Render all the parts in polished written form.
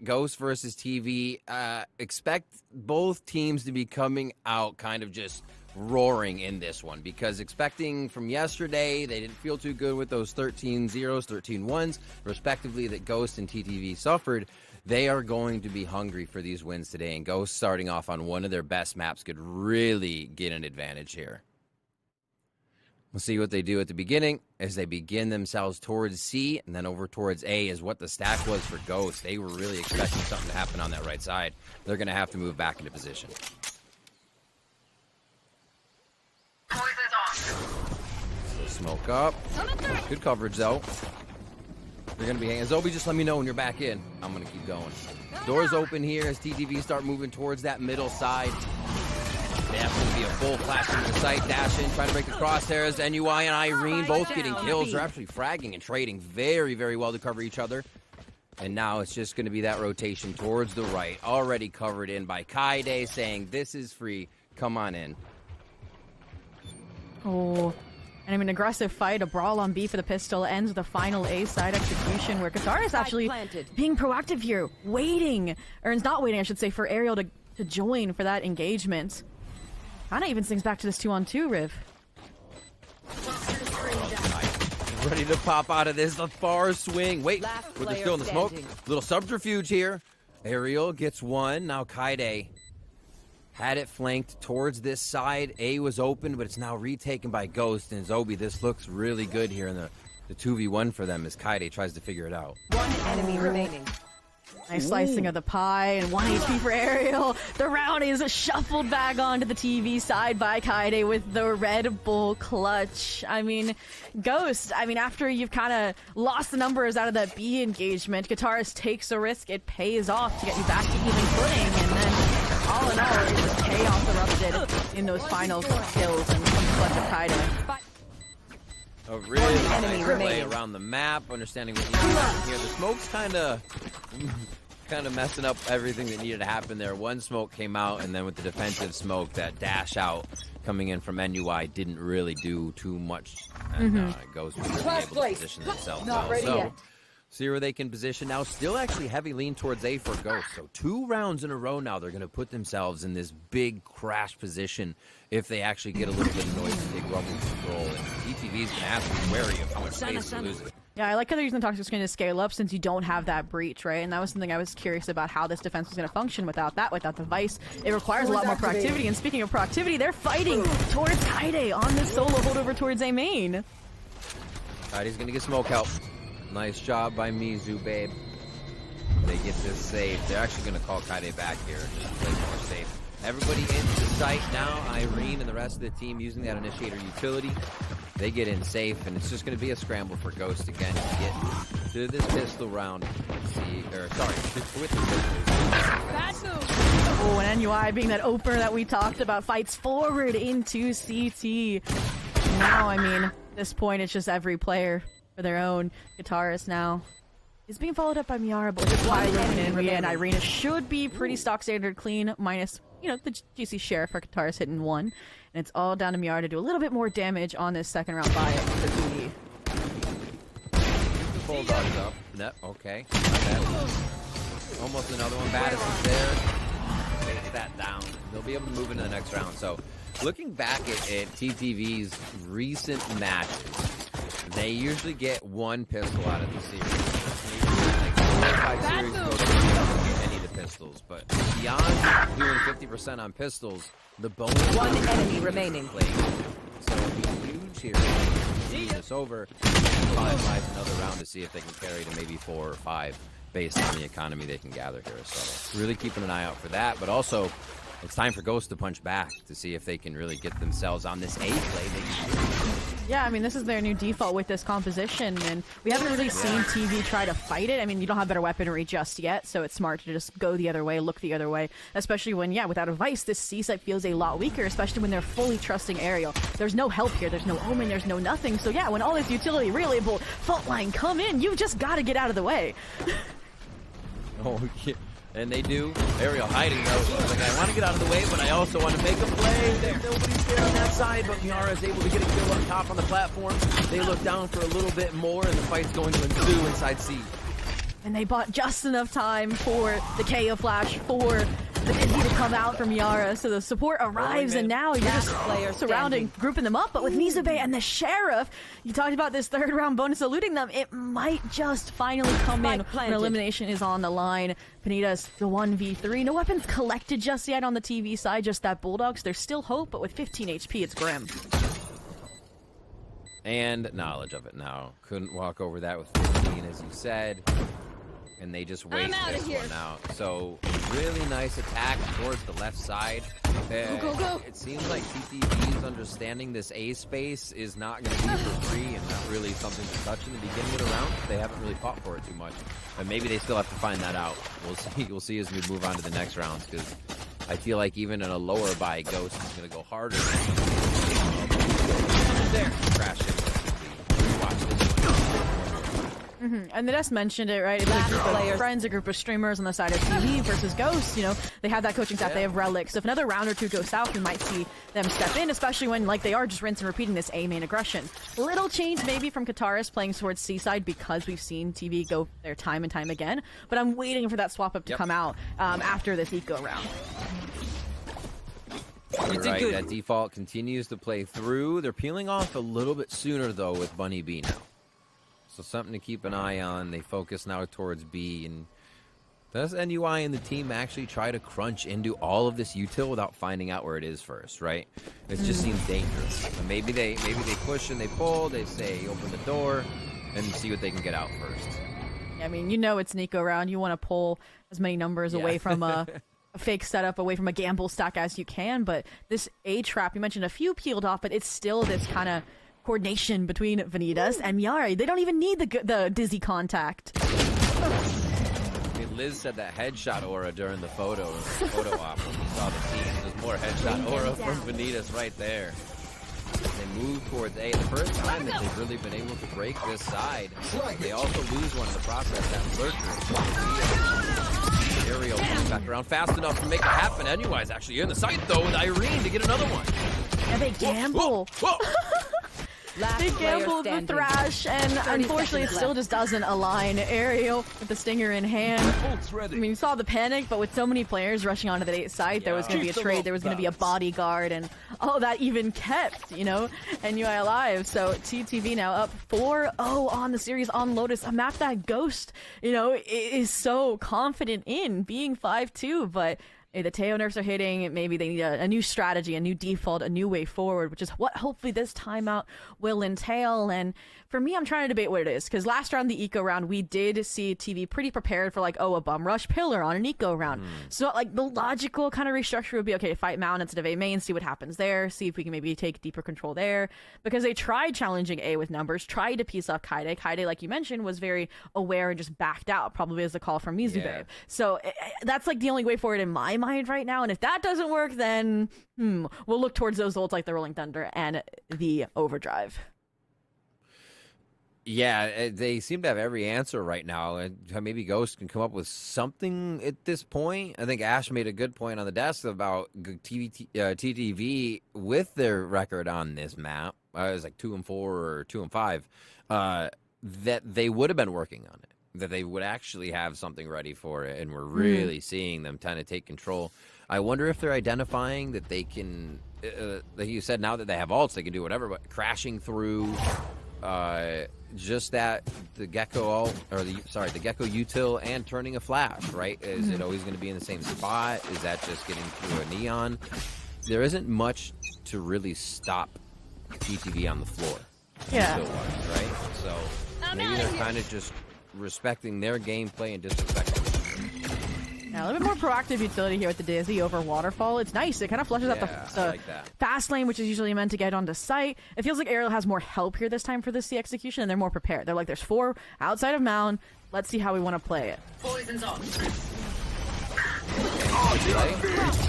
Ghost versus TV. Expect both teams to be coming out kind of just roaring in this one, because expecting from yesterday, they didn't feel too good with those 13-0s, 13-1s, respectively, that Ghost and TTV suffered. They are going to be hungry for these wins today, and Ghost starting off on one of their best maps could really get an advantage here. We'll see what they do at the beginning as they begin themselves towards C, and then over towards A is what the stack was for Ghost. They were really expecting something to happen on that right side. They're going to have to move back into position. Smoke up. Good coverage, though. They're going to be hanging. Zobi, just let me know when you're back in. I'm going to keep going. Doors open here as TTV start moving towards that middle side. They have to be a full flash into the site. Dash in, trying to break the crosshairs. NUI and Irene both getting kills. They're actually fragging and trading very, very well to cover each other. And now it's just going to be that rotation towards the right. Already covered in by Kaide, saying, this is free. Come on in. Oh, and I mean, aggressive fight, a brawl on B for the pistol ends with a final A side execution where Qatar is actually being proactive here, waiting, or is not waiting, I should say, for Ariel to join for that engagement. Kinda even things back to this 2-on-2, Riv. Ready to pop out of this, the far swing. Wait, but they're still in the smoke. Little subterfuge here. Ariel gets one, now Kaide had it flanked towards this side. A was open, but it's now retaken by Ghost. And Zobi, this looks really good here in the 2v1 for them as Kaide tries to figure it out. One enemy remaining. Nice slicing of the pie and 1 HP for Ariel. The round is shuffled back onto the TV side by Kaide with the Red Bull clutch. I mean, Ghost, after you've kind of lost the numbers out of that B engagement, Guitarist takes a risk. It pays off to get you back to even footing. And then, all in all, it's just chaos erupted in those final kills and some clutch of Kaide. A really nice play around the map, understanding what needs to happen here. The smoke's kind of messing up everything that needed to happen there. One smoke came out, and then with the defensive smoke, that dash out coming in from NUI didn't really do too much. And Ghost was really able to position themselves well. So, see where they can position now. Still actually heavy lean towards A for Ghost. So 2 rounds in a row now, they're going to put themselves in this big crash position if they actually get a little bit of noise and take rumble control. And TTV's going to have to be wary of how much space they're losing. Yeah, I like how they're using the toxic screen to scale up since you don't have that breach, right? And that was something I was curious about, how this defense was going to function without that, without the Vice. It requires a lot more proactivity. And speaking of proactivity, they're fighting towards Kaide on this solo holdover towards A main. Kaide's going to get smoke help. Nice job by Mizu, babe. They get this safe. They're actually going to call Kaide back here just to play more safe. Everybody into the site now. Irene and the rest of the team using that initiator utility. They get in safe, and it's just going to be a scramble for Ghost again to get to this pistol round. With the pistol. Oh, and NUI being that opener that we talked about, fights forward into CT. Now, at this point, it's just every player for their own. Guitarist now is being followed up by Miara, but with Lumen and Irina should be pretty stock standard clean, minus, the GC share for Guitarist hitting 1. And it's all down to Miara to do a little bit more damage on this second round buy for TD. Bulldogs up. No, okay. Almost another one. Baddison there. Takes that down. They'll be able to move into the next round. So, looking back at TTV's recent matches, they usually get 1 pistol out of the series. Like 4 or 5 series go to any of the pistols, but beyond doing 50% on pistols, the bonus 1 enemy remaining. So it'll be huge here. This over and finalize another round to see if they can carry to maybe 4 or 5 based on the economy they can gather here. So really keeping an eye out for that, but also it's time for Ghost to punch back to see if they can really get themselves on this A play. Yeah, this is their new default with this composition, and we haven't really seen TV try to fight it. You don't have better weaponry just yet, so it's smart to just go the other way, look the other way, especially when, without a Vice, this C site feels a lot weaker, especially when they're fully trusting Ariel. There's no help here, there's no Omen, there's no nothing, so when all this utility, reliable fault line come in, you just gotta get out of the way. Oh, yeah. And they do. Ariel hiding though. She's like, I want to get out of the way, but I also want to make a play. There's nobody's there on that side, but Miara is able to get a kill up top on the platform. They look down for a little bit more, and the fight's going to ensue inside C. and they bought just enough time for the KO flash, for the Dizzy to come out from Yara. So the support arrives, and now you're just surrounding, grouping them up. But with Mizube and the Sheriff, you talked about this third round bonus eluding them. It might just finally come in when elimination is on the line. Vanitas, the 1v3. No weapons collected just yet on the TV side, just that Bulldogs. There's still hope, but with 15 HP, it's grim. And knowledge of it now. Couldn't walk over that with 15, as you said. And they just waste this one out. So, really nice attack towards the left side. Go. It seems like TTV's understanding this A space is not going to be for free and not really something to touch in the beginning of the round. They haven't really fought for it too much. But maybe they still have to find that out. We'll see. We'll see as we move on to the next rounds, because I feel like even in a lower buy, Ghost is going to go harder. There, crash it. Watch this one. And they just mentioned it, right? It's a group of friends, a group of streamers on the side of TV versus Ghosts. You know, they have that coaching staff, they have Relics. So if another round or two goes south, we might see them step in, especially when, like, they are just rinse and repeating this A main aggression. Little change maybe from Kataris playing towards C side, because we've seen TV go there time and time again. But I'm waiting for that swap up to come out after this eco round. You're right, that default continues to play through. They're peeling off a little bit sooner, though, with Bunny B now. So something to keep an eye on. They focus now towards B. And does NUI and the team actually try to crunch into all of this util without finding out where it is first, right? It just seems dangerous. And maybe they push and they pull. They say open the door and see what they can get out first. I mean, you know it's Nico round. You want to pull as many numbers away from a fake setup, away from a gamble stack as you can. But this A trap, you mentioned a few peeled off, but it's still this kind of coordination between Vanitas and Yari. They don't even need the Dizzy contact. I mean, Liz said that headshot aura during the photo op when we saw the team. There's more headshot aura from Vanitas right there. They move towards A. The first time that they've really been able to break this side. They also lose one in the process. That lurker. Ariel comes back around fast enough to make it happen. NUI's actually in the site, though, with Irene to get another one. And they gamble. Whoa. They gambled the Thrash, and unfortunately it still just doesn't align. Ariel with the Stinger in hand. I mean, you saw the panic, but with so many players rushing onto the 8 side, there was going to be a trade, there was going to be a bodyguard, and all that even kept, you know, NUI alive. So TTV now up 4-0 on the series on Lotus, a map that Ghost, you know, is so confident in, being 5-2, but the Teo nerfs are hitting. Maybe they need a new strategy, a new default, a new way forward, which is what hopefully this timeout will entail. And for me, I'm trying to debate what it is, because last round, the eco round, we did see TV pretty prepared for, like, a bum rush pillar on an eco round. So, like, the logical kind of restructure would be, okay, fight Mount instead of A main, see what happens there, see if we can maybe take deeper control there, because they tried challenging A with numbers, tried to piece off Kaide. Kaide, like you mentioned, was very aware and just backed out, probably as a call from Mizube. Yeah. So that's, like, the only way forward in my mind right now, and if that doesn't work, then we'll look towards those ults like the Rolling Thunder and the Overdrive. Yeah, they seem to have every answer right now, and maybe Ghost can come up with something at this point. I think Ash made a good point on the desk about TTV with their record on this map. It was like 2-4 or 2-5. That they would have been working on it, that they would actually have something ready for it, and we're really seeing them kind of take control. I wonder if they're identifying that they can, like you said, now that they have ults, they can do whatever, but crashing through just that, the Gecko ult, or the Gecko util and turning a flash, right? Is it always going to be in the same spot? Is that just getting through a neon? There isn't much to really stop TTV on the floor. Yeah. Right? So maybe they're kind of just respecting their gameplay and disrespecting it. Yeah, a little bit more proactive utility here with the Dizzy over Waterfall. It's nice. It kind of flushes out the like fast lane, which is usually meant to get onto site. It feels like Ariel has more help here this time for the C execution, and they're more prepared. They're like, there's 4 outside of Mound. Let's see how we want to play it. Poison's on.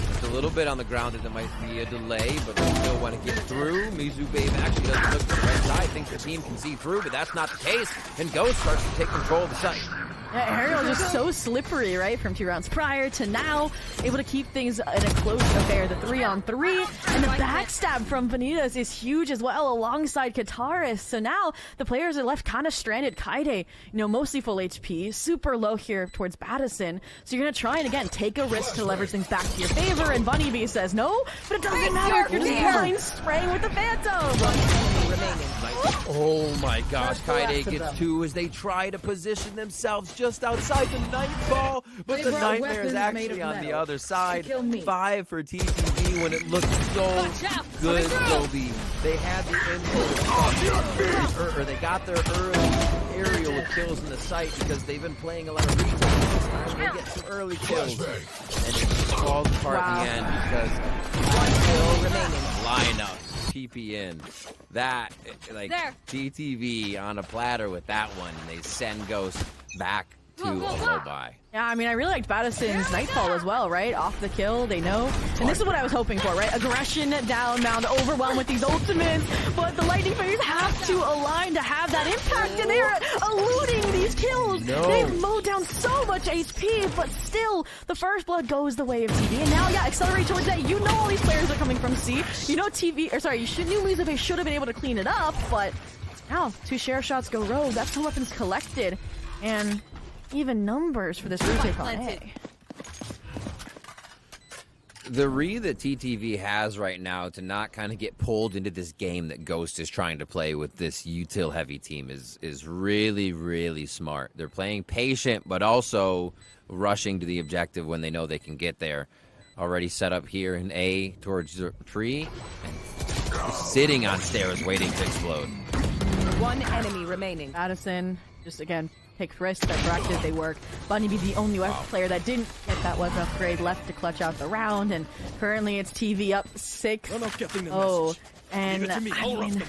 It's a little bit on the ground that there might be a delay, but we still want to get through. Mizube actually doesn't look to the right side, thinks the team can see through, but that's not the case. And Ghost starts to take control of the site. Yeah, Ariel just so slippery, right? From 2 rounds prior to now, able to keep things in a close affair. The 3-on-3 and the backstab from Vanitas is huge as well, alongside Kataris. So now the players are left kind of stranded. Kaide, mostly full HP, super low here towards Battison. So you're gonna try and again take a risk to leverage things back to your favor. And Bunny Bee says no, but it doesn't matter. You're just blind spraying with the Phantom. Oh my gosh, Kaide gets 2 as they try to position themselves just outside the Nightfall, but the Nightmare is actually on the other side. 5 for TTV when it looked so good, Toby. They had the input, or they got their early aerial with kills in the site because they've been playing a lot of retail this time. They get some early kills, and it falls apart in the end because 1 kill remaining. Lineup. PP in. That, like, TTV on a platter with that one. They send Ghost back to a low buy. Yeah, I mean, I really liked Battison's Nightfall as well, right? Off the kill, they know. And this is what I was hoping for, right? Aggression down, mound, overwhelm with these ultimates. But the Lightning Fingers have to align to have that impact, and they're eluding these kills. They've mowed down so much HP, but still, the first blood goes the way of TV. And now, accelerate towards that. You know all these players are coming from C. You know Lizabe should have been able to clean it up, but now 2 share shots go rogue. That's 2 weapons collected. And even numbers for this retake on A. The read that TTV has right now to not kind of get pulled into this game that Ghost is trying to play with this util heavy team is really, really smart. They're playing patient, but also rushing to the objective when they know they can get there. Already set up here in A towards the tree, and sitting on stairs waiting to explode. 1 enemy remaining. Addison, just again, takes risks, that proactive, they work. Bunny be the only player that didn't get that weapon upgrade, left to clutch out the round, and currently it's TV up 6. And I mean,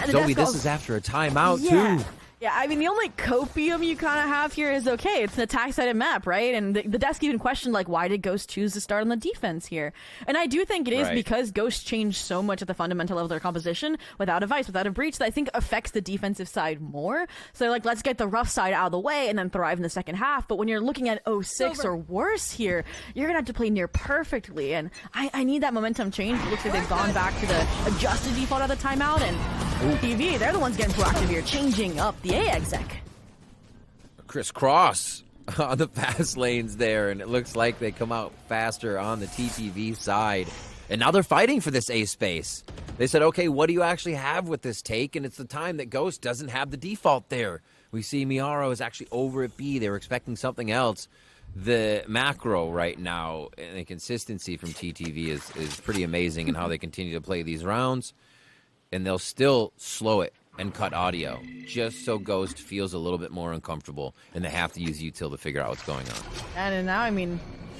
Zoe, this is after a timeout too. Yeah, I mean, the only copium you kind of have here is, okay, it's an attack-sided map, right? And the desk even questioned, like, why did Ghost choose to start on the defense here? And I do think it is because Ghost changed so much at the fundamental level of their composition, without a Vice, without a Breach, that I think affects the defensive side more. So, like, let's get the rough side out of the way and then thrive in the second half. But when you're looking at 06 or worse here, you're going to have to play near perfectly. And I need that momentum change. It looks like they've gone back to the adjusted default out of the timeout, and TV, they're the ones getting proactive here, changing up the A exec. Crisscross on the fast lanes there, and it looks like they come out faster on the TTV side. And now they're fighting for this A space. They said, okay, what do you actually have with this take? And it's the time that Ghost doesn't have the default there. We see Miaro is actually over at B. They were expecting something else. The macro right now and the consistency from TTV is pretty amazing in how they continue to play these rounds. And they'll still slow it and cut audio just so Ghost feels a little bit more uncomfortable, and they have to use util to figure out what's going on. And now, I mean,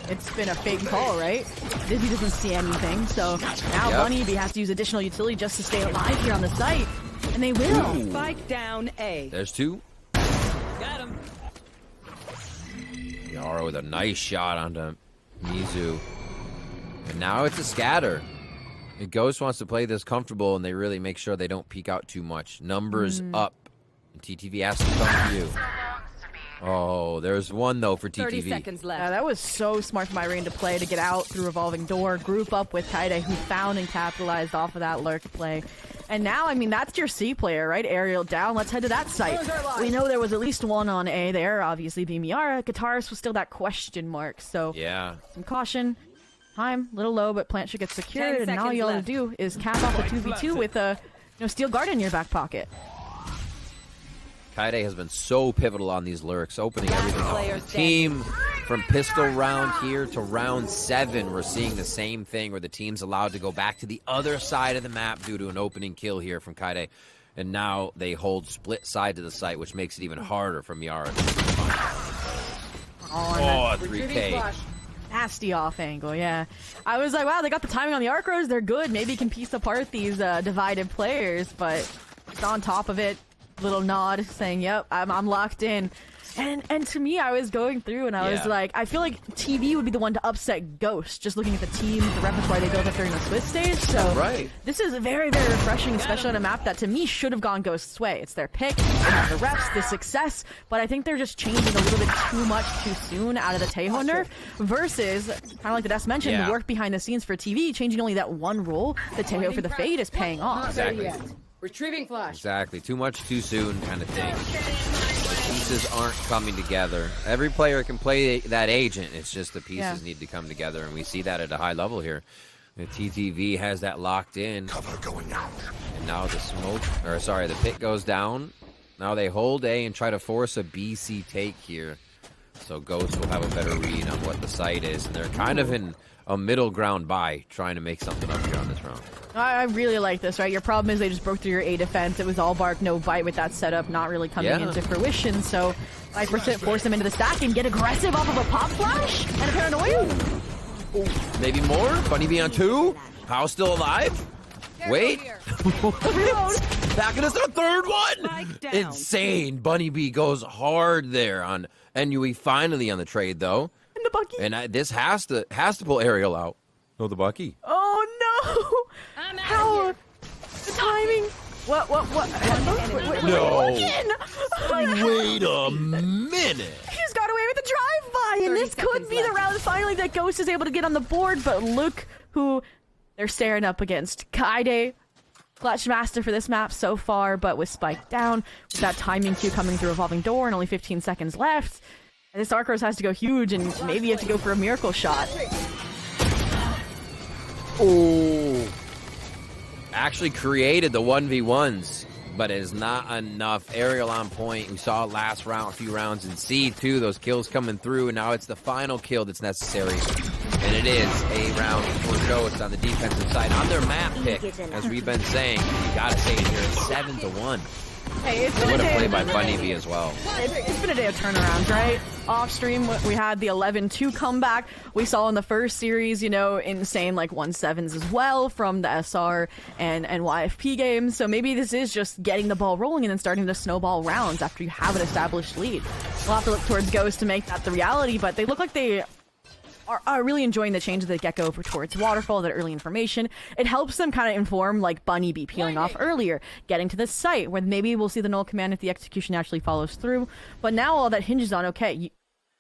it's been a fake call, right? Dizzy doesn't see anything, so now Bunny Bee has to use additional utility just to stay alive here on the site, and they will. Spike down A. There's 2. Got him. Yara with a nice shot onto Mizu, and now it's a scatter. Ghost wants to play this comfortable, and they really make sure they don't peek out too much. Numbers up. And TTV has to come to you. Oh, there's 1, though, for TTV. 30 seconds left. Yeah, that was so smart for Irene to play, to get out through revolving door, group up with Kaide, who found and capitalized off of that lurk play. And now, I mean, that's your C player, right? Aerial down. Let's head to that site. We know there was at least 1 on A there, obviously being Miara. Guitarist was still that question mark, so some caution. Time, little low, but plant should get secured, and all you all to do is cap off a 2v2 with a steel guard in your back pocket. Kaide has been so pivotal on these lurks, opening everything up for the team. From pistol round here to round 7, we're seeing the same thing where the team's allowed to go back to the other side of the map due to an opening kill here from Kaide. And now they hold split side to the site, which makes it even harder for Miara. Oh, 3K. Nasty off angle, yeah. I was like, wow, they got the timing on the arc rows. They're good. Maybe you can piece apart these divided players, but it's on top of it. Little nod saying, yep, I'm locked in. And to me, I was going through and I was like, I feel like TV would be the one to upset Ghost, just looking at the team, the repertoire they built up during the Swiss stage. So this is very, very refreshing, especially on a map that to me should have gone Ghost's way. It's their pick, they have the reps, the success, but I think they're just changing a little bit too much too soon out of the Taeho nerf versus, kind of like the Des mentioned, the work behind the scenes for TV, changing only that one role, the Taeho for the Fade is paying off. Exactly. Retrieving flash. Exactly. Too much too soon kind of thing. The pieces aren't coming together. Every player can play that agent. It's just the pieces need to come together, and we see that at a high level here. The TTV has that locked in. Cover going out. And now the smoke, or sorry, the pit goes down. Now they hold A and try to force a BC take here. So Ghost will have a better read on what the site is, and they're kind of in a middle ground buy, trying to make something up here on this round. I really like this, right? Your problem is they just broke through your A defense. It was all bark, no bite with that setup, not really coming into fruition. So I force them into the stack and get aggressive off of a pop flash and a paranoia. Maybe more? Bunny B on 2? House still alive? Wait. Back in the third one! Insane. Bunny B goes hard there on NUE finally on the trade, though. And the Bucky. And this has to pull Ariel out. Oh, the Bucky. Oh, no! How? The timing? What? No. Wait a minute. He's got away with the drive-by, and this could be the round finally that Ghost is able to get on the board, but look who they're staring up against. Kaide, clutch master for this map so far, but with Spike down, with that timing cue coming through Evolving Door and only 15 seconds left. And this Dark Rose has to go huge, and maybe you have to go for a miracle shot. Oh. Actually created the 1v1s, but it is not enough. Ariel on point. We saw last round, a few rounds in C2, those kills coming through, and now it's the final kill that's necessary. And it is a round for Ghost on the defensive side. On their map pick, as we've been saying, you gotta say it here, it's 7-1. Hey, it's been what a a day play by Bunny B as well. It's been a day of turnarounds, right? Off stream, we had the 11-2 comeback. We saw in the first series, insane like 1-7s as well from the SR and YFP games. So maybe this is just getting the ball rolling and then starting to snowball rounds after you have an established lead. We'll have to look towards Ghost to make that the reality, but they look like they are really enjoying the change of the Gecko over towards Waterfall, that early information. It helps them kind of inform like Bunny B peeling off earlier, getting to the site where maybe we'll see the null command if the execution actually follows through. But now all that hinges on, okay,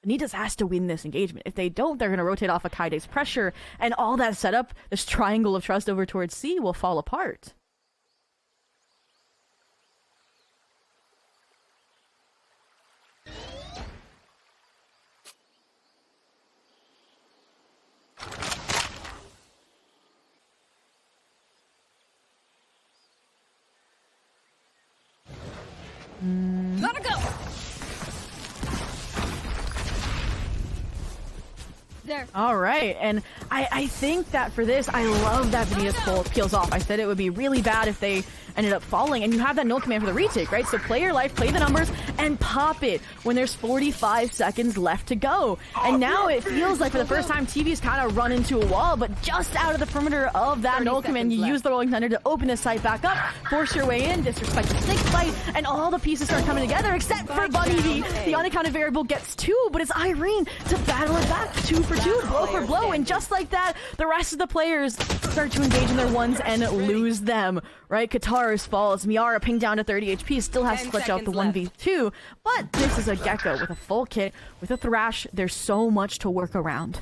Nidus has to win this engagement. If they don't, they're going to rotate off of Kaide's pressure, and all that setup, this triangle of trust over towards C, will fall apart. Gotta go. There. All right, and I think that for this, I love that Venus peels off. I said it would be really bad if they ended up falling, and you have that null command for the retake, right? So play your life, play the numbers, and pop it when there's 45 seconds left to go. And now it feels like for the first time, TV's kind of run into a wall, but just out of the perimeter of that null command, you use the Rolling Thunder to open the site back up, force your way in, disrespect the snake fight, and all the pieces start coming together, except for Bunny B. The unaccounted variable gets 2, but it's Irene to battle it back, 2 for 2, blow for blow, and just like that, the rest of the players start to engage in their ones and lose them, right? Katara's falls, Miara pinged down to 30 HP, still has to clutch out the 1v2, but this is a Gecko with a full kit, with a Thrash. There's so much to work around.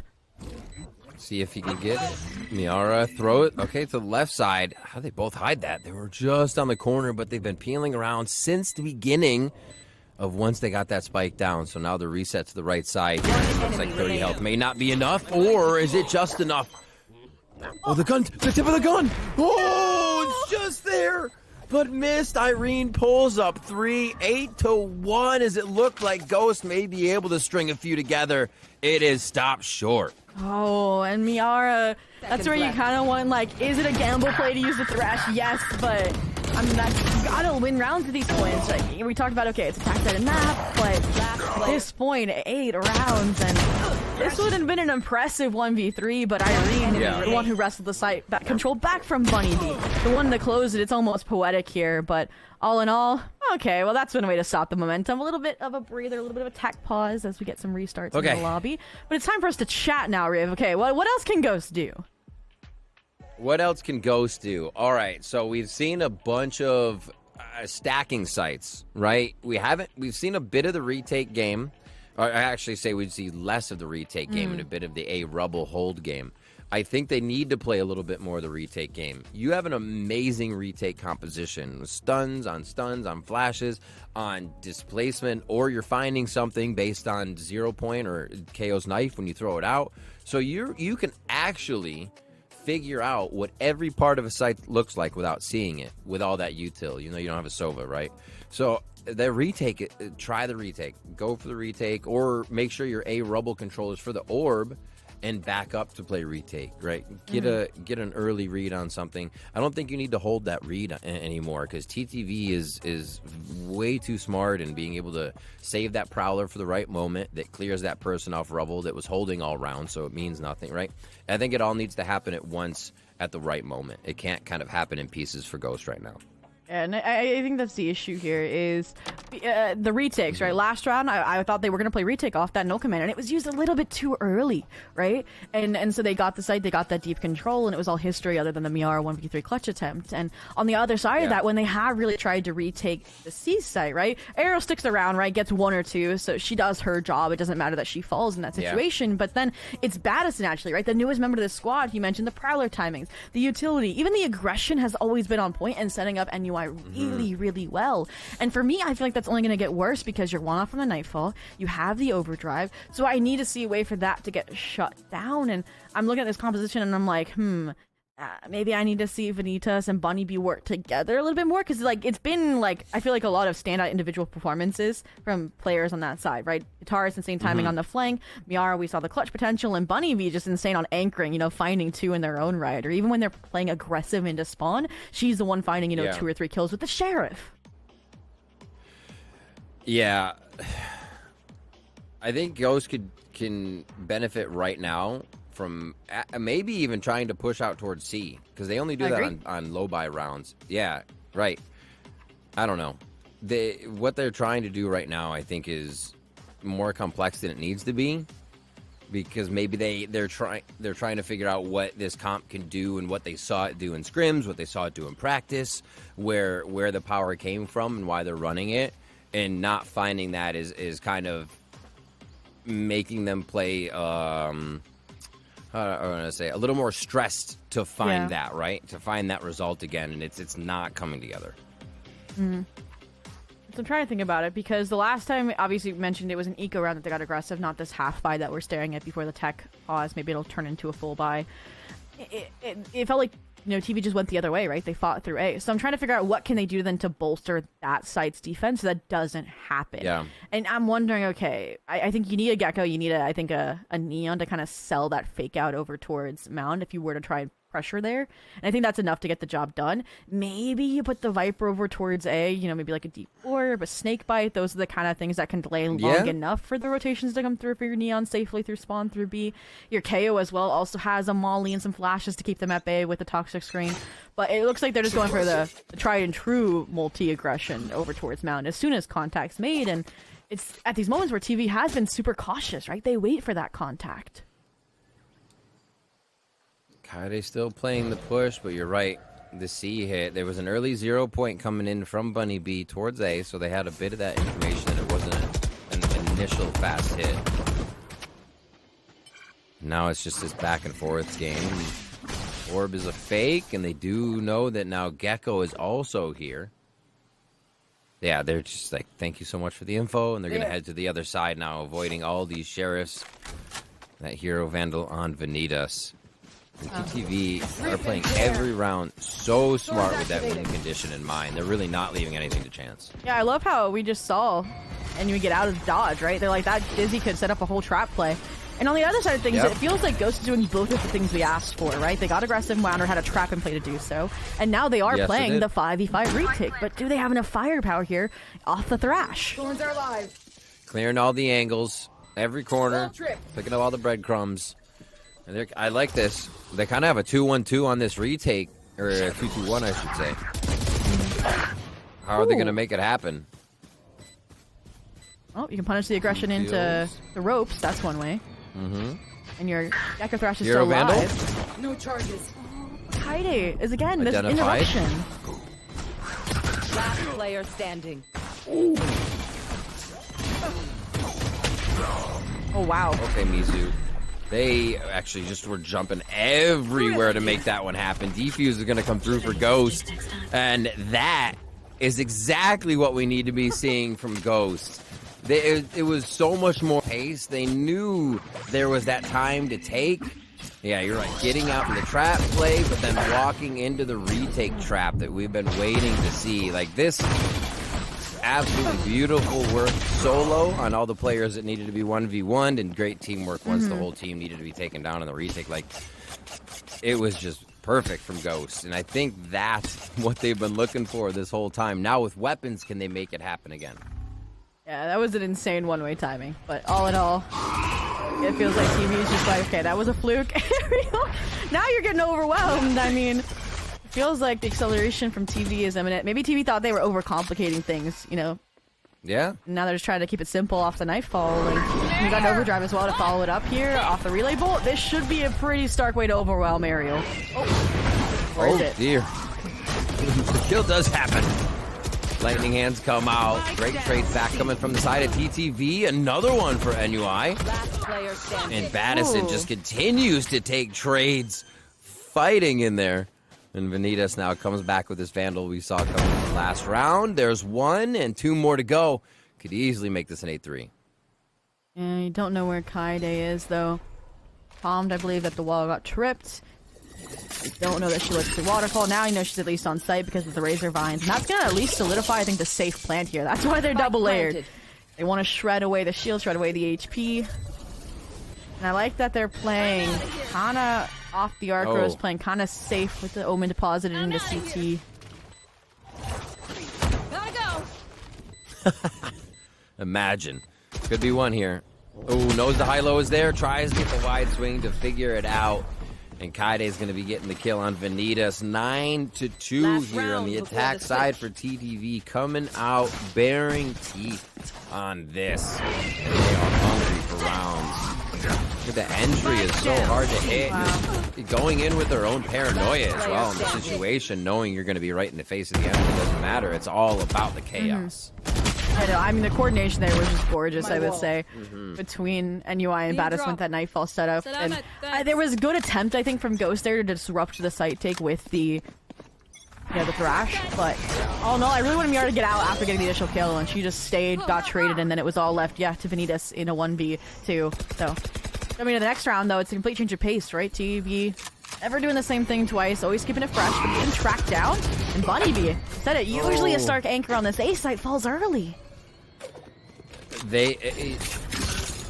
See if he can get it. Miara, throw it. Okay, to the left side. How they both hide that? They were just on the corner, but they've been peeling around since the beginning of once they got that spike down. So now the reset to the right side. Looks like 30 health may not be enough, or is it just enough? Oh, the gun! The tip of the gun! Oh, it's just there! But missed. Irene pulls up 3, 8-1, as it looked like Ghost may be able to string a few together. It is stopped short. Oh, and Miara, that's where you kind of want, like, is it a gamble play to use the Thrash? Yes, but I mean, you gotta win rounds at these points. Like, we talked about, okay, it's attack side and map, but at this point, 8 rounds, and this would have been an impressive 1v3, but Irene, the one who wrestled the site, controlled back from Bunny B, the one to close it. It's almost poetic here, but all in all, okay, well, that's been a way to stop the momentum. A little bit of a breather, a little bit of a tech pause as we get some restarts in the lobby. But it's time for us to chat now, Riv. Okay, what else can Ghost do? What else can Ghost do? All right, so we've seen a bunch of stacking sites, right? We've seen a bit of the retake game. Or I actually say we'd see less of the retake game and a bit of the A rubble hold game. I think they need to play a little bit more of the retake game. You have an amazing retake composition with stuns, on flashes, on displacement, or you're finding something based on 0 point or KO's knife when you throw it out. So you can actually figure out what every part of a site looks like without seeing it with all that util. You know, you don't have a Sova, right? So the retake, try the retake. Go for the retake, or make sure your A rubble controllers for the orb and back up to play retake, right? Get an early read on something. I don't think you need to hold that read anymore, because TTV is way too smart in being able to save that prowler for the right moment that clears that person off rubble that was holding all round, so it means nothing, right? I think it all needs to happen at once at the right moment. It can't kind of happen in pieces for Ghost right now. And I think that's the issue here is the retakes, right? Last round, I thought they were going to play retake off that no command, and it was used a little bit too early, right? And so they got the site, they got that deep control, and it was all history other than the Miara 1v3 clutch attempt. And on the other side of that, when they have really tried to retake the C site, right? Arrow sticks around, right? Gets 1 or 2, so she does her job. It doesn't matter that she falls in that situation. But then it's Baddison, actually, right? The newest member of the squad, you mentioned the Prowler timings, the utility, even the aggression has always been on point and setting up NUI really well. And for me, I feel like that's only going to get worse because you're 1 off from the Nightfall, you have the overdrive, so I need to see a way for that to get shut down. And I'm looking at this composition and I'm like, maybe I need to see Vanitas and Bunny B work together a little bit more, because like it's been like, I feel like a lot of standout individual performances from players on that side, right? Guitarist, insane timing on the flank. Miara, we saw the clutch potential, and Bunny B just insane on anchoring, you know, finding 2 in their own right, or even when they're playing aggressive into spawn, she's the one finding, you know, 2 or 3 kills with the Sheriff. Yeah, I think Ghost can benefit right now from maybe even trying to push out towards C, because they only do that on low buy rounds. Yeah, right. I don't know. What they're trying to do right now, I think, is more complex than it needs to be, because maybe they're trying to figure out what this comp can do and what they saw it do in scrims, what they saw it do in practice, where the power came from and why they're running it, and not finding that is kind of making them play I want to say a little more stressed to find that, right? To find that result again, and it's not coming together. So I'm trying to think about it, because the last time, obviously, you mentioned it was an eco round that they got aggressive, not this half buy that we're staring at before the tech pause. Maybe it'll turn into a full buy. It felt like, you know, TV just went the other way, right? They fought through A. So I'm trying to figure out what can they do then to bolster that site's defense so that doesn't happen. Yeah. And I'm wondering, okay, I think you need a Gecko, you need a Neon to kind of sell that fake out over towards Mound if you were to try and pressure there. And I think that's enough to get the job done. Maybe you put the Viper over towards A, you know, maybe like a Deep Orb, a Snake Bite. Those are the kind of things that can delay long enough for the rotations to come through for your Neon safely through spawn through B. Your KO as well also has a Molly and some flashes to keep them at bay with the Toxic Screen. But it looks like they're just going for the tried and true multi-aggression over towards Mound as soon as contact's made. And it's at these moments where TV has been super cautious, right? They wait for that contact. Kaide still playing the push, but you're right. The C hit. There was an early 0 point coming in from Bunny B towards A, so they had a bit of that information that it wasn't an initial fast hit. Now it's just this back and forth game. Orb is a fake, and they do know that now Gecko is also here. Yeah, they're just like, thank you so much for the info, and they're going to head to the other side now, avoiding all these sheriffs. That Hero Vandal on Vanitas. TTV are playing every round so smart with that win condition in mind. They're really not leaving anything to chance. Yeah, I love how we just saw and you get out of dodge, right? They're like, that Dizzy could set up a whole trap play. And on the other side of things, Yep. it feels like Ghost is doing both of the things we asked for, right? They got aggressive, Mounder had a trap and play to do so, and now they are Yes, they playing did. the 5v5 retake. But do they have enough firepower here off the Thrash? Thorns are alive. Clearing all the angles, every corner, Ball trip. picking up all the breadcrumbs. And I like this. They kind of have a 2-1-2 on this retake, or a 2-2-1, I should say. How are they Ooh. going to make it happen? Oh, you can punish the aggression into Feels- the ropes. That's one way. Mm-hmm. And your Echo Thrash is Hero still Vandal? alive. No charges. Kaide is again this Identified. interruption. Last player standing. Oh wow. Okay, Mizu. They actually just were jumping everywhere to make that one happen. Defuse is going to come through for Ghost. And that is exactly what we need to be seeing from Ghost. It was so much more pace. They knew there was that time to take. Yeah, you're right. Getting out in the trap play, but then walking into the retake trap that we've been waiting to see. Like this, absolutely beautiful work solo on all the players that needed to be 1v1'd, and great teamwork once the whole team needed to be taken down in the retake. Like, it was just perfect from Ghost, and I think that's what they've been looking for this whole time. Now with weapons, can they make it happen again? Yeah, that was an insane one-way timing. But all in all, it feels like TV is just like, okay, that was a fluke. Now you're getting overwhelmed. I mean, it feels like the acceleration from TV is imminent. Maybe TV thought they were overcomplicating things, you know. Yeah? Now they're just trying to keep it simple off the Nightfall. Like, we got an overdrive as well to follow it up here off the relay bolt. This should be a pretty stark way to overwhelm Ariel. Oh, or is it? Dear. The kill does happen. Lightning hands come out. Great trade back coming from the side of TTV. Another one for NUI. Last player standing. And Baddison Ooh. just continues to take trades, fighting in there. And Vanitas now comes back with this Vandal we saw coming in the last round. There's 1 and 2 more to go. Could easily make this an 8-3. Yeah, you don't know where Kaide is, though. Calmed, I believe, that the wall got tripped. You don't know that she looks the waterfall. Now you know she's at least on site because of the Razor Vines. And that's going to at least solidify, I think, the safe plant here. That's why they're double layered. planted. They want to shred away the shield, shred away the HP. And I like that they're playing kind of off the Arcros, playing kind of safe with the Omen deposited into CT. Gotta go. Imagine. Could be one here. Oh, knows the high-low is there. Tries to get the wide swing to figure it out. And Kaide is going to be getting the kill on Vanitas. 9-2 Last here on round the before attack the side switch. for TTV. Coming out, bearing teeth on this. And they are hungry for rounds. The entry is so hard to hit. Going in with their own paranoia as well in the situation, knowing you're going to be right in the face of the enemy. It doesn't matter. It's all about the chaos. I know. I mean, the coordination there was just gorgeous, I would say, between NUI and Need a Baddison drop. with that Nightfall setup. Set out And my fence. there was a good attempt, I think, from Ghost there to disrupt the site take with the Thrash. But all in all, I really wanted Miara to get out after getting the initial kill, and she just stayed, got traded, and then it was all left, to Vanitas in a 1v2. So, I mean, in the next round, though, it's a complete change of pace, right? TV never doing the same thing twice, always keeping it fresh, but getting tracked down. And Bunny Bee said it, usually a Stark anchor on this A site falls early.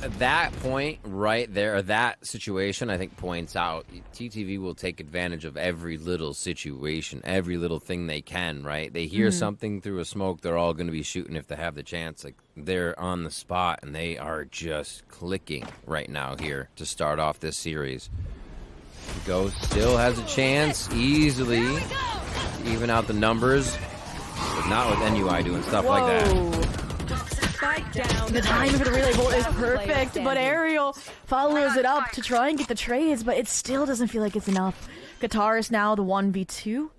At that point right there, or that situation, I think points out TTV will take advantage of every little situation, every little thing they can, right? They hear something through a smoke, they're all going to be shooting if they have the chance. Like, they're on the spot, and they are just clicking right now here to start off this series. Ghost still has a chance easily even out the numbers, but not with NUI doing stuff like that. Spike down. The timing for the relay bolt is Last player perfect, but standing. Ariel follows it up to try and get the trades, but it still doesn't feel like it's enough. Guitarist now the 1v2.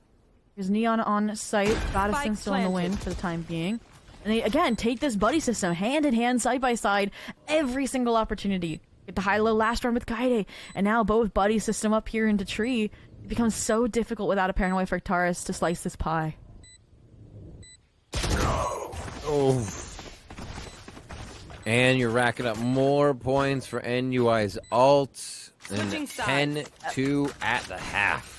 There's Neon on site. Baddison still in the win for the time being. And they, again, take this buddy system hand in hand, side by side, every single opportunity. Get the high-low last round with Kaide, and now both buddy system up here into tree. It becomes so difficult without a paranoia for Guitarist to slice this pie. Oh. And you're racking up more points for NUI's ult. Switching And sides. 10-2 at the half.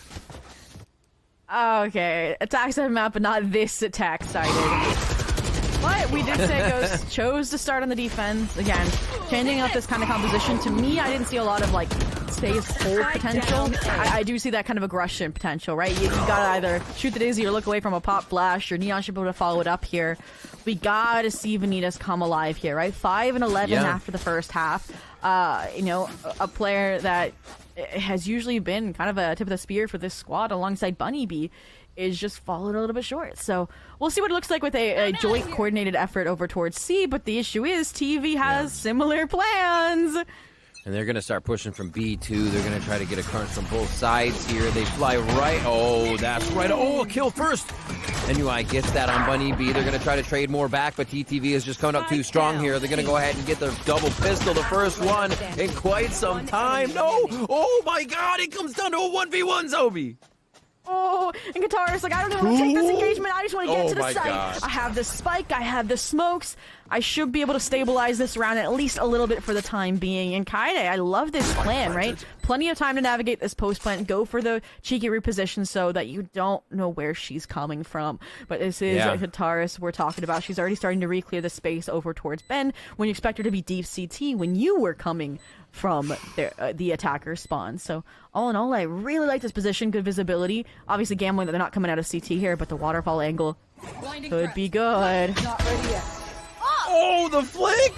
Okay, attack side map, but not this attack sided. But we did say Ghost chose to start on the defense. Again, changing up this kind of composition. To me, I didn't see a lot of, like, space hold potential. I do see that kind of aggression potential, right? You gotta either shoot the Daisy or look away from a pop flash, or Neon should be able to follow it up here. We gotta see Vanitas come alive here, right? 5 and 11 after the first half. You know, a player that has usually been kind of a tip of the spear for this squad alongside Bunny Bee is just falling a little bit short. So we'll see what it looks like with a joint coordinated effort over towards C, but the issue is TV has similar plans. And they're going to start pushing from B2. They're going to try to get a crunch from both sides here. They fly right. Oh, that's right. Oh, a kill first. NUI gets that on Bunny B. They're going to try to trade more back, but TTV is just coming up too strong here. They're going to go ahead and get their double pistol, the first one in quite some time. No. Oh, my God. It comes down to a 1v1, Zobi. Oh, and Guitar's like, I don't even want to take this engagement. I just want to get to the site. God. I have the spike. I have the smokes. I should be able to stabilize this round at least a little bit for the time being. And Kaide, I love this plan, right? Plenty of time to navigate this post plant. Go for the cheeky reposition so that you don't know where she's coming from. But this is Guitarist we're talking about. She's already starting to re-clear the space over towards Ben when you expect her to be deep CT when you were coming from the attacker spawn. So all in all, I really like this position. Good visibility. Obviously gambling that they're not coming out of CT here, but the waterfall angle could be good. Not ready yet. Oh, the flick!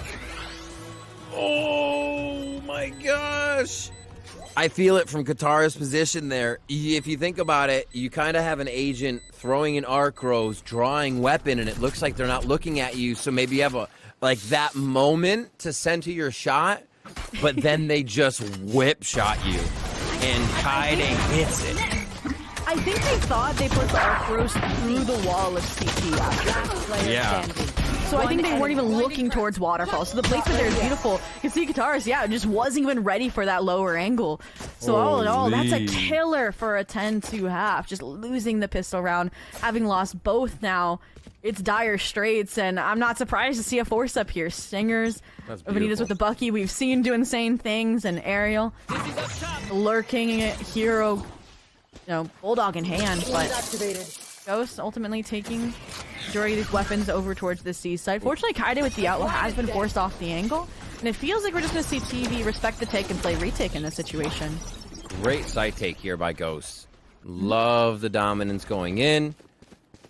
Oh my gosh! I feel it from Katara's position there. If you think about it, you kind of have an agent throwing an arc rose, drawing weapon, and it looks like they're not looking at you. So maybe you have a that moment to center your shot, but then they just whip shot you, and Kaide hits it. I think they thought they put the arc rose through the wall of CT after. Yeah. So I think they weren't even looking towards waterfall. So the placement there is beautiful. You can see Guitars, just wasn't even ready for that lower angle. So all in all, that's a killer for a 10-2 half. Just losing the pistol round, having lost both now. It's dire straits, and I'm not surprised to see a force up here. Stingers, Vanitas with the Bucky. We've seen do insane things, and Ariel lurking hero, bulldog in hand, but Ghost ultimately taking majority of these weapons over towards the C side. Fortunately, Kaide with the outlaw has been forced off the angle, and it feels like we're just going to see TV respect the take and play retake in this situation. Great side take here by Ghost. Love the dominance going in.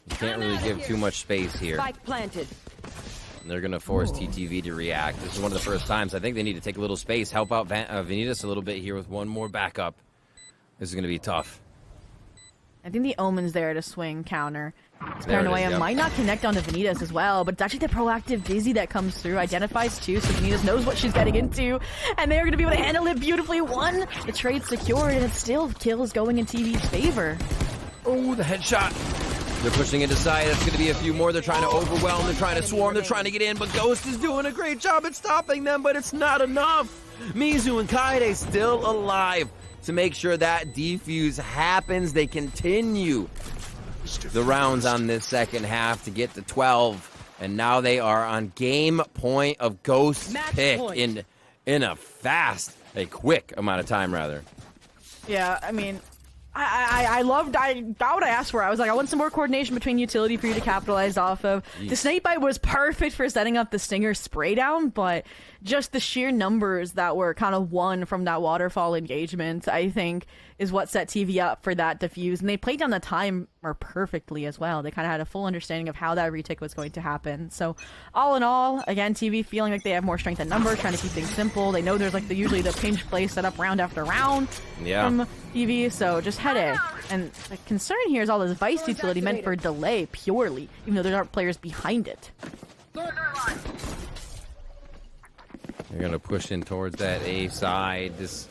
You can't really give too much space here. Spike planted. And they're going to force TTV to react. This is one of the first times. I think they need to take a little space, help out Vanitas a little bit here with one more backup. This is going to be tough. I think the Omen's there to swing counter. Paranoia might not connect onto Vanitas as well, but it's actually the proactive Dizzy that comes through, identifies two, so Vanitas knows what she's getting into, and they're going to be able to handle it beautifully. One, the trade secured, and it's still kills going in TV's favor. Oh, the headshot. They're pushing into side. It's going to be a few more. They're trying to overwhelm. They're trying to swarm. They're trying to get in, but Ghost is doing a great job at stopping them, but it's not enough. Mizu and Kaide still alive to make sure that defuse happens. They continue the rounds on this second half to get to 12, and now they are on game point of Ghost's pick in a quick amount of time, rather. Yeah, I mean, I got what I asked for. I was like, I want some more coordination between utility for you to capitalize off of. Jeez. The snake bite was perfect for setting up the Stinger spray down, but just the sheer numbers that were kind of won from that waterfall engagement, I think, is what set TV up for that defuse. And they played down the timer perfectly as well. They kind of had a full understanding of how that retake was going to happen. So all in all, again, TV feeling like they have more strength in numbers, trying to keep things simple. They know there's usually the pinch play set up round after round from TV. So just headache. And the concern here is all this Vice utility meant for delay purely, even though there aren't players behind it. They're going to push in towards that A side. This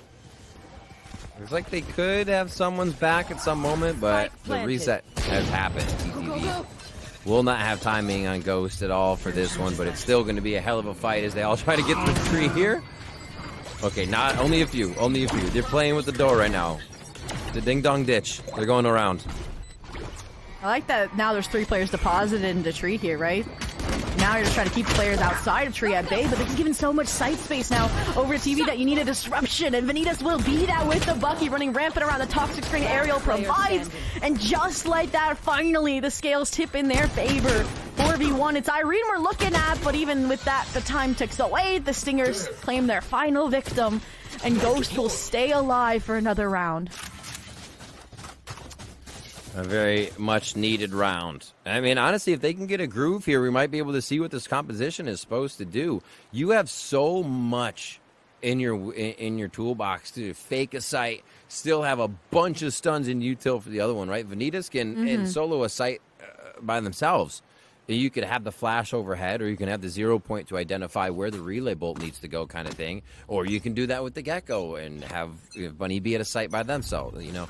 looks like they could have someone's back at some moment, but the reset has happened. TTV will not have timing on Ghost at all for this one, but it's still going to be a hell of a fight as they all try to get the tree here. Okay, not only a few. They're playing with the door right now. The ding-dong ditch. They're going around. I like that now there's 3 players deposited into tree here, right? Now you're just trying to keep players outside of tree at bay, but they've given so much site space now over TV that you need a disruption, and Vanitas will be that with the Bucky running rampant around the toxic screen Ariel provides, and just like that, finally the scales tip in their favor. 4v1, it's Irene we're looking at, but even with that, the time ticks away. The Stingers claim their final victim, and Ghost will stay alive for another round. A very much needed round. I mean, honestly, if they can get a groove here, we might be able to see what this composition is supposed to do. You have so much in your toolbox to fake a site, still have a bunch of stuns in util for the other one, right? Vanitas can solo a site by themselves. You could have the flash overhead, or you can have the 0 point to identify where the relay bolt needs to go, kind of thing. Or you can do that with the Gecko and have Bunny be at a site by themselves. You know,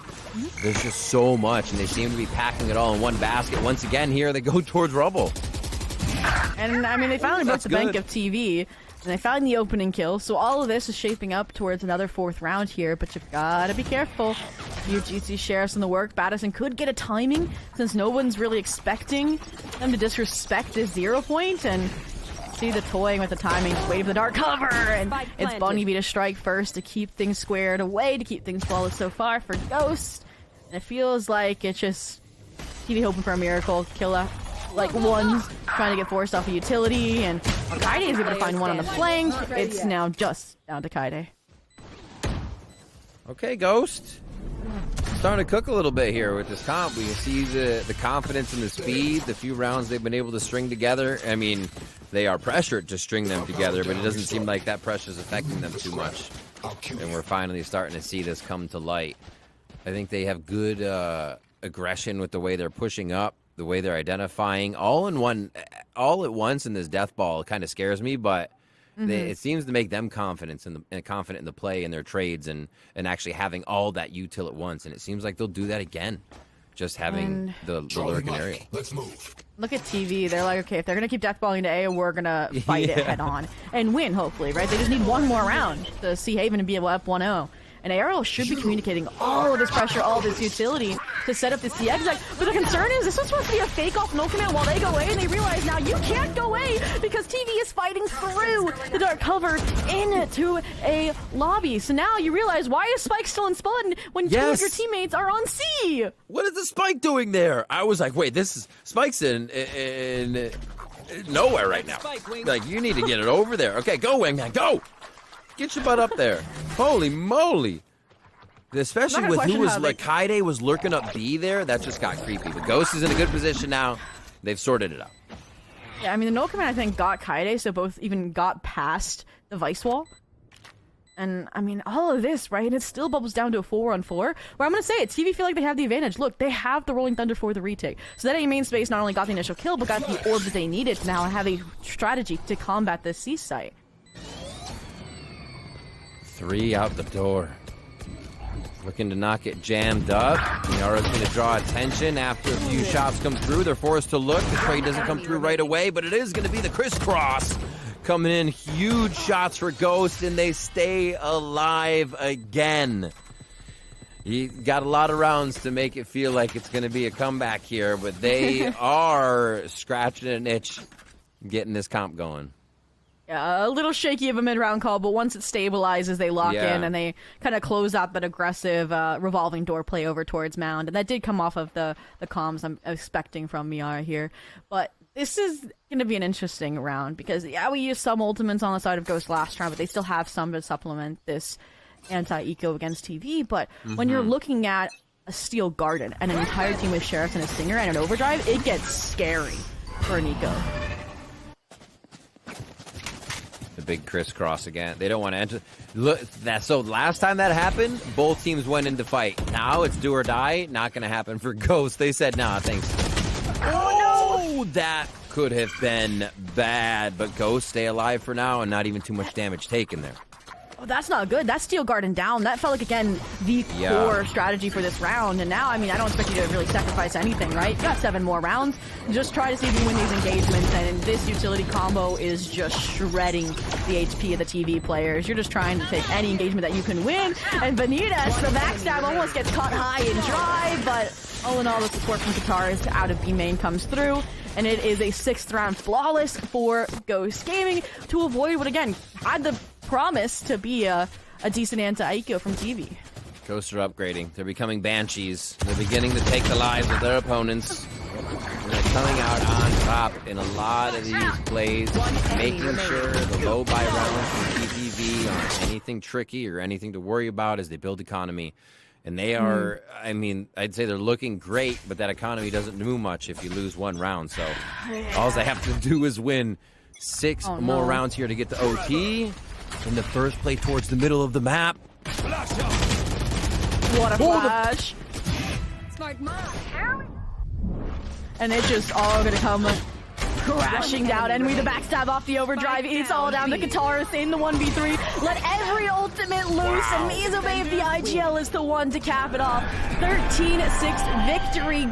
there's just so much, and they seem to be packing it all in one basket. Once again, here they go towards Rubble. And I mean, they finally broke the bank of TV, and they found the opening kill. So all of this is shaping up towards another 4th round here, but you've gotta be careful. UGC Sheriff's in the work. Battison could get a timing since no one's really expecting them to disrespect this 0 point, and see the toying with the timing, just waiting for the dark cover, and it's Bunny B to strike first to keep things squared away, to keep things flawless so far for Ghost. And it feels like it's just TV hoping for a miracle. Killa like one's trying to get forced off a utility, and Kaide is able to find one on the flank. It's now just down to Kaide. Okay, Ghost. Starting to cook a little bit here with this comp. We can see the confidence and the speed, the few rounds they've been able to string together. I mean, they are pressured to string them together, but it doesn't seem like that pressure is affecting them too much. And we're finally starting to see this come to light. I think they have good aggression with the way they're pushing up, the way they're identifying, all at once in this death ball. Kind of scares me, but it seems to make them confident in the play and their trades, and actually having all that util at once. And it seems like they'll do that again, just having the lurk in area. Let's move. Look at TV. They're like, okay, if they're gonna keep deathballing to A, we're gonna fight it head on and win, hopefully, right? They just need one more round to see Haven and be able to up 1-0. And Aerial should be communicating all of this pressure, all of this utility to set up this CX. But the concern is this was supposed to be a fake off no command while they go away, and they realize now you can't go away because TV is fighting through the dark cover into a lobby. So now you realize, why is Spike still in spawn when two of your teammates are on C? What is the Spike doing there? I was like, wait, this is Spike's in nowhere right now. Like, you need to get it over there. Okay, go, Wingman, go! Get your butt up there. Holy moly. Especially with who was like, Kaide was lurking up B there. That just got creepy. But Ghost is in a good position now. They've sorted it out. Yeah, I mean, the no command, I think, got Kaide, so both even got past the Vice Wall. And, I mean, all of this, right, and it still bubbles down to a 4-on-4, where I'm going to say it, TV feel like they have the advantage. Look, they have the Rolling Thunder for the retake. So that A main space not only got the initial kill, but got the orb that they needed to now have a strategy to combat this C site. 3 out the door. Looking to not get jammed up. Niara's going to draw attention after a few shots come through. They're forced to look. The trade doesn't come through right away, but it is going to be the crisscross. Coming in, huge shots for Ghost, and they stay alive again. You got a lot of rounds to make it feel like it's going to be a comeback here, but they are scratching an itch, getting this comp going. A little shaky of a mid-round call, but once it stabilizes, they lock in and they kind of close out that aggressive revolving door play over towards Mound. And that did come off of the comms I'm expecting from Miara here. But this is going to be an interesting round because, yeah, we used some ultimates on the side of Ghost last round, but they still have some to supplement this anti-eco against TV. But when you're looking at a Steel Garden and an entire team with Sheriff and a Stinger and an Overdrive, it gets scary for an eco. The big crisscross again. They don't want to enter. Look, so last time that happened, both teams went into fight. Now it's do or die. Not going to happen for Ghost. They said, nah, thanks. Oh, no! That could have been bad, but Ghost stay alive for now and not even too much damage taken there. Oh, that's not good. That's Steel Garden down. That felt like, again, the core strategy for this round. And now, I mean, I don't expect you to really sacrifice anything, right? You got 7 more rounds. Just try to see if you win these engagements. And this utility combo is just shredding the HP of the TV players. You're just trying to take any engagement that you can win. And Vanitas, the backstab almost gets caught high and dry. But all in all, the support from Guitars out of B main comes through. And it is a 6th round flawless for Ghost Gaming to avoid what, again, had the promise to be a decent anti-Aikyo from TV. Ghosts are upgrading. They're becoming Banshees. They're beginning to take the lives of their opponents. They're going to coming out on top in a lot of these plays, making sure the low buy rounds from TTV aren't anything tricky or anything to worry about as they build economy. And they are, I mean, I'd say they're looking great, but that economy doesn't do much if you lose one round. So all they have to do is win 6 more rounds here to get to OT. In the first play towards the middle of the map. What a flash. Smart mom. And it's just all gonna come crashing down. And we the backstab off the overdrive. It's all down to Kataris in the 1v3. Let every ultimate loose. And Mizobabe, the IGL, is the one to cap it off. 13-6 victory.